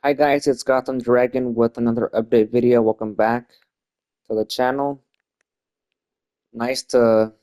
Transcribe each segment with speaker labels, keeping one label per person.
Speaker 1: Hi guys, it's Gotham Dragon with another update video. Welcome back to the channel. Nice to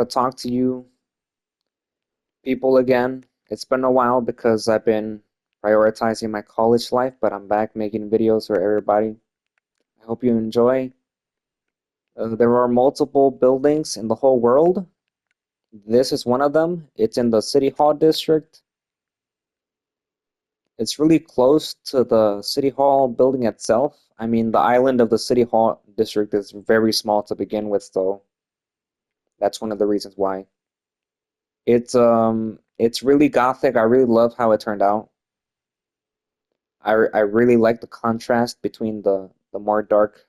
Speaker 1: talk to you people again. It's been a while because I've been prioritizing my college life, but I'm back making videos for everybody. I hope you enjoy. There are multiple buildings in the whole world. This is one of them. It's in the City Hall district. It's really close to the City Hall building itself. I mean, the island of the City Hall district is very small to begin with, so that's one of the reasons why. It's really gothic. I really love how it turned out. I really like the contrast between the more dark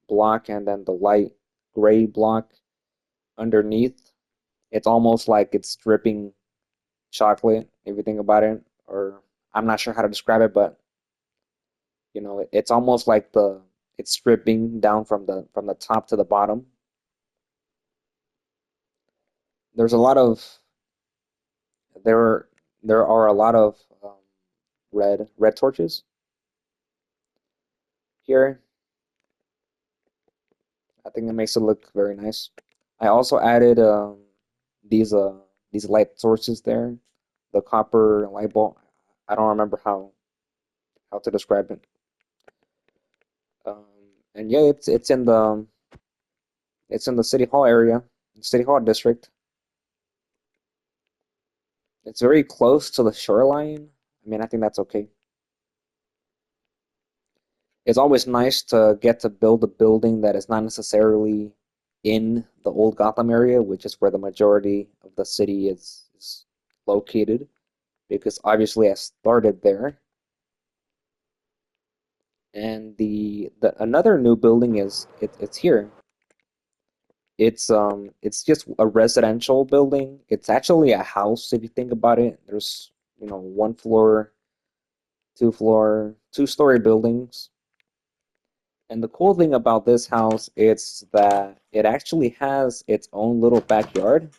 Speaker 1: block and then the light gray block underneath. It's almost like it's dripping chocolate, if you think about it, or I'm not sure how to describe it, but it's almost like the it's dripping down from the top to the bottom. There's a lot of there there are a lot of red torches here. I think it makes it look very nice. I also added these uh these light sources there, the copper light bulb. I don't remember how to describe it. Um, and yeah, it's in the city hall area, city hall district. It's very close to the shoreline. I mean, I think that's okay. It's always nice to get to build a building that is not necessarily in the old Gotham area, which is where the majority of the city is located, because obviously I started there. And the another new building is it's here. It's just a residential building. It's actually a house if you think about it. There's, one floor, two floor, two-story buildings. And the cool thing about this house is that it actually has its own little backyard.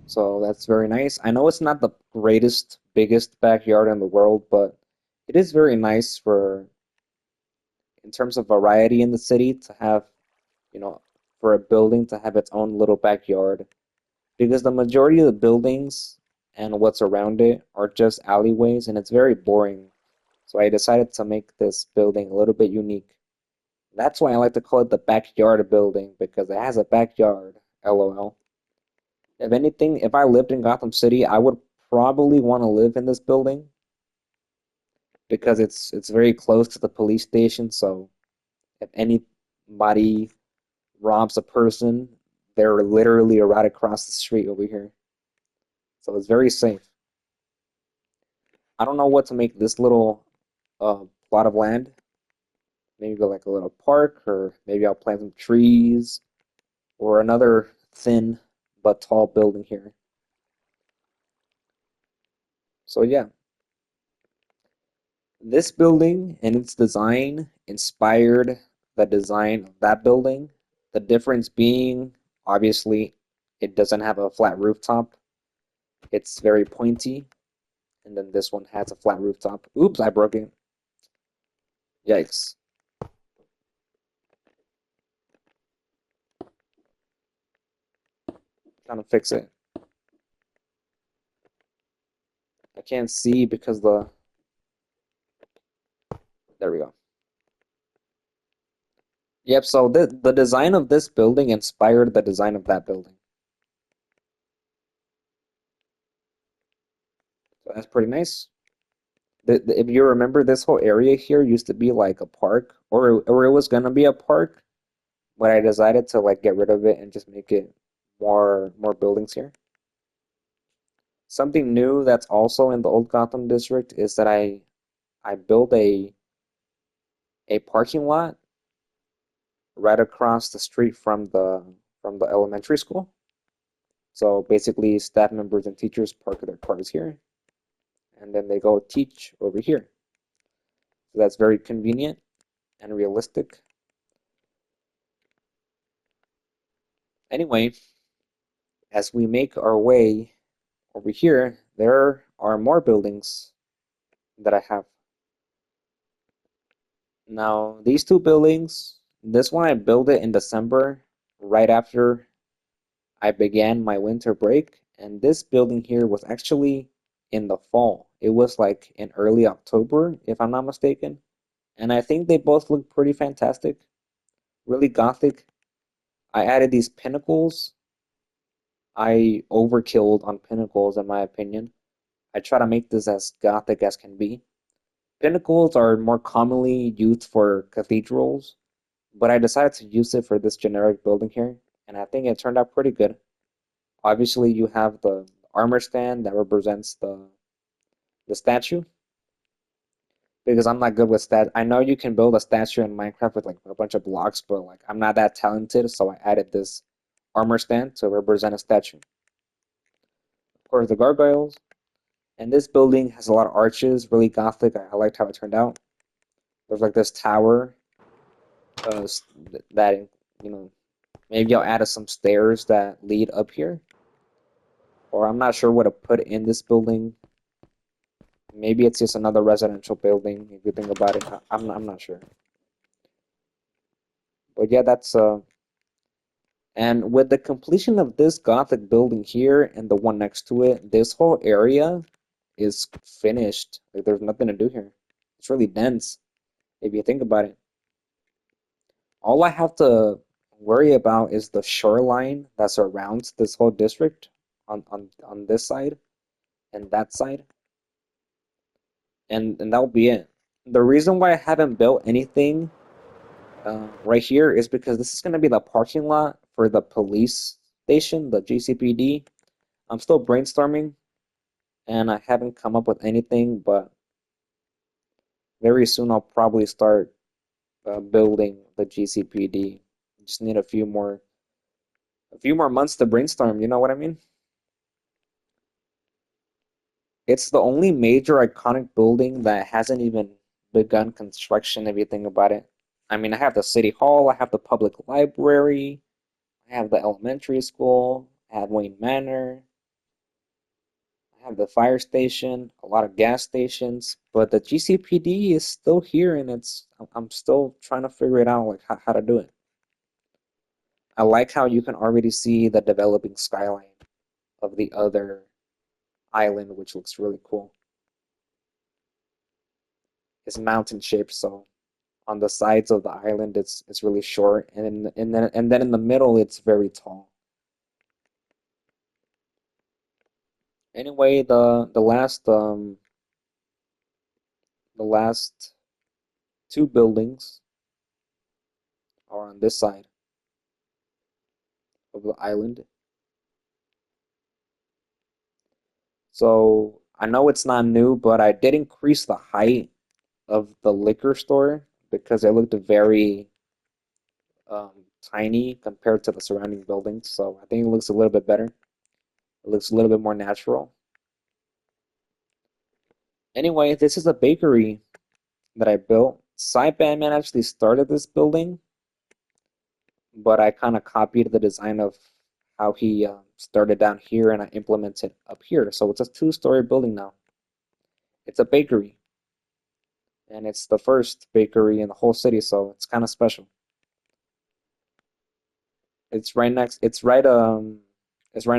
Speaker 1: So that's very nice. I know it's not the greatest, biggest backyard in the world, but it is very nice for in terms of variety in the city to have, you know, for a building to have its own little backyard. Because the majority of the buildings and what's around it are just alleyways and it's very boring. So I decided to make this building a little bit unique. That's why I like to call it the backyard building because it has a backyard. LOL. If anything, if I lived in Gotham City, I would probably want to live in this building because it's very close to the police station. So if anybody robs a person, they're literally right across the street over here. So it's very safe. I don't know what to make this little plot of land. Maybe go like a little park, or maybe I'll plant some trees, or another thin but tall building here. So yeah, this building and its design inspired the design of that building. The difference being, obviously, it doesn't have a flat rooftop. It's very pointy, and then this one has a flat rooftop. Oops, I broke it. Yikes. Trying to fix it. I can't see because there we go. Yep, so the design of this building inspired the design of that building. So that's pretty nice. If you remember, this whole area here used to be like a park, or it was gonna be a park, but I decided to like get rid of it and just make it more buildings here. Something new that's also in the old Gotham district is that I built a parking lot right across the street from the elementary school. So basically, staff members and teachers park their cars here, and then they go teach over here. So that's very convenient and realistic. Anyway, as we make our way over here, there are more buildings that I have. Now, these two buildings, this one I built it in December, right after I began my winter break, and this building here was actually in the fall. It was like in early October, if I'm not mistaken. And I think they both look pretty fantastic, really gothic. I added these pinnacles. I overkilled on pinnacles, in my opinion. I try to make this as gothic as can be. Pinnacles are more commonly used for cathedrals, but I decided to use it for this generic building here, and I think it turned out pretty good. Obviously, you have the armor stand that represents the statue, because I'm not good with stat. I know you can build a statue in Minecraft with like a bunch of blocks, but like I'm not that talented, so I added this armor stand to represent a statue. Of course, the gargoyles, and this building has a lot of arches, really gothic. I liked how it turned out. There's like this tower uh, that you know maybe I'll add some stairs that lead up here, or I'm not sure what to put in this building. Maybe it's just another residential building if you think about it. I'm not sure, but yeah, that's and with the completion of this Gothic building here and the one next to it, this whole area is finished. Like there's nothing to do here. It's really dense if you think about it. All I have to worry about is the shoreline that surrounds this whole district on this side and that side, and that'll be it. The reason why I haven't built anything right here is because this is going to be the parking lot for the police station, the GCPD. I'm still brainstorming, and I haven't come up with anything, but very soon I'll probably start building the GCPD. Just need a few more months to brainstorm. You know what I mean? It's the only major iconic building that hasn't even begun construction. If you think about it, I mean, I have the city hall, I have the public library, I have the elementary school, I have Wayne Manor, I have the fire station, a lot of gas stations, but the GCPD is still here, and I'm still trying to figure it out, like how to do it. I like how you can already see the developing skyline of the other island, which looks really cool. It's mountain shaped, so on the sides of the island it's really short, and then in the middle it's very tall. Anyway, the last two buildings are on this side of the island. So I know it's not new, but I did increase the height of the liquor store because it looked very um, tiny compared to the surrounding buildings. So I think it looks a little bit better. It looks a little bit more natural. Anyway, this is a bakery that I built. Cy Batman actually started this building, but I kind of copied the design of how he started down here and I implemented up here. So it's a two-story building now. It's a bakery, and it's the first bakery in the whole city, so it's kind of special. It's right next. It's right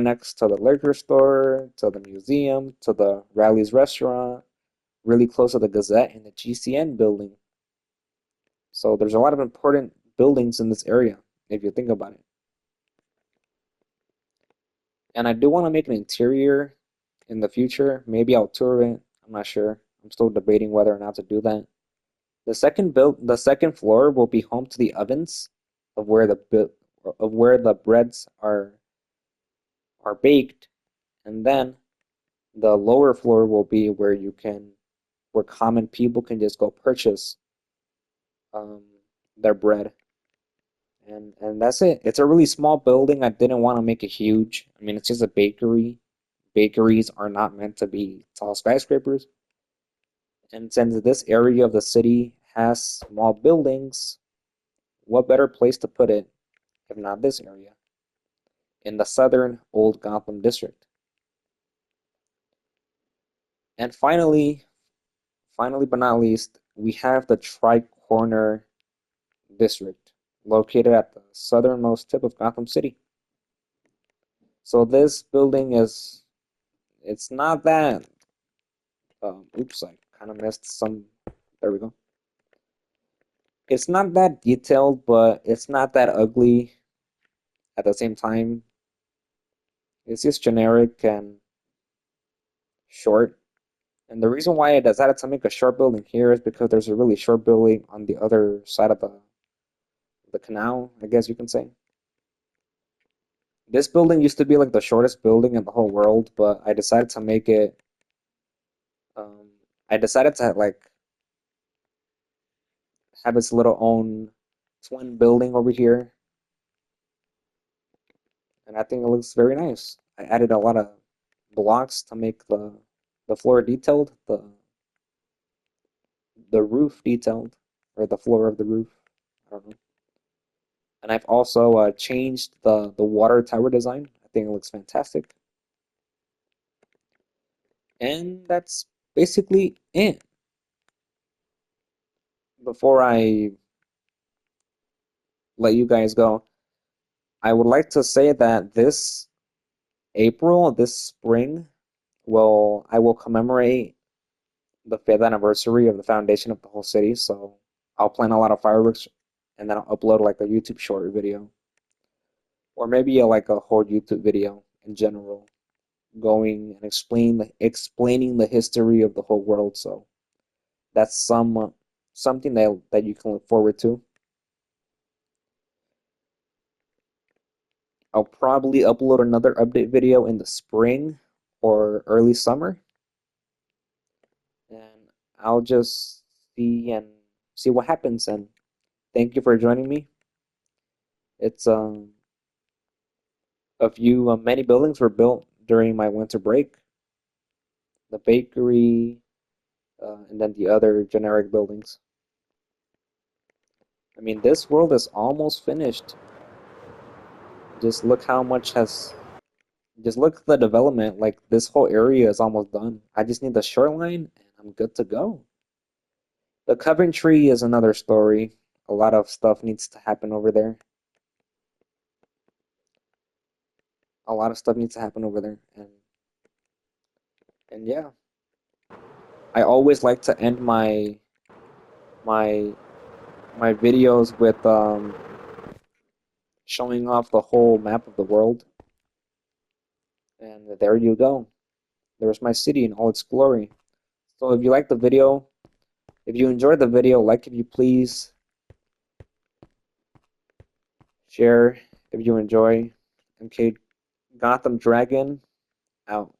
Speaker 1: next to the liquor store, to the museum, to the Rally's restaurant, really close to the Gazette and the GCN building. So there's a lot of important buildings in this area if you think about it. And I do want to make an interior in the future. Maybe I'll tour it. I'm not sure. I'm still debating whether or not to do that. The second floor will be home to the ovens of where the breads are baked, and then the lower floor will be where common people can just go purchase um, their bread, and that's it. It's a really small building. I didn't want to make it huge. I mean, it's just a bakery. Bakeries are not meant to be tall skyscrapers. And since this area of the city has small buildings, what better place to put it if not this area in the southern Old Gotham district? And finally but not least, we have the Tri-Corner District, located at the southernmost tip of Gotham City. So this building is, it's not that, oops, I kind of missed some, there we go. It's not that detailed, but it's not that ugly at the same time. It's just generic and short. And the reason why I decided to make a short building here is because there's a really short building on the other side of the canal, I guess you can say. This building used to be like the shortest building in the whole world, but I decided to make it. Um, I decided to like have its little own twin building over here, and I think it looks very nice. I added a lot of blocks to make the floor detailed, the roof detailed, or the floor of the roof. I don't know. And I've also changed the water tower design. I think it looks fantastic. And that's basically it. Before I let you guys go, I would like to say that this April, this spring, I will commemorate the 5th anniversary of the foundation of the whole city. So I'll plan a lot of fireworks, and then I'll upload like a YouTube short video, or maybe like a whole YouTube video in general, going and explaining the history of the whole world. So that's something that you can look forward to. I'll probably upload another update video in the spring or early summer, and I'll just see what happens. And thank you for joining me. It's many buildings were built during my winter break. The bakery, and then the other generic buildings. I mean, this world is almost finished. Just look how much has Just look at the development. Like this whole area is almost done. I just need the shoreline and I'm good to go. The Coventry is another story. A lot of stuff needs to happen over there. A lot of stuff needs to happen over there. And yeah. I always like to end my my videos with showing off the whole map of the world. And there you go. There's my city in all its glory. So if you like the video, if you enjoyed the video, like if you please, share if you enjoy. MK Gotham Dragon out.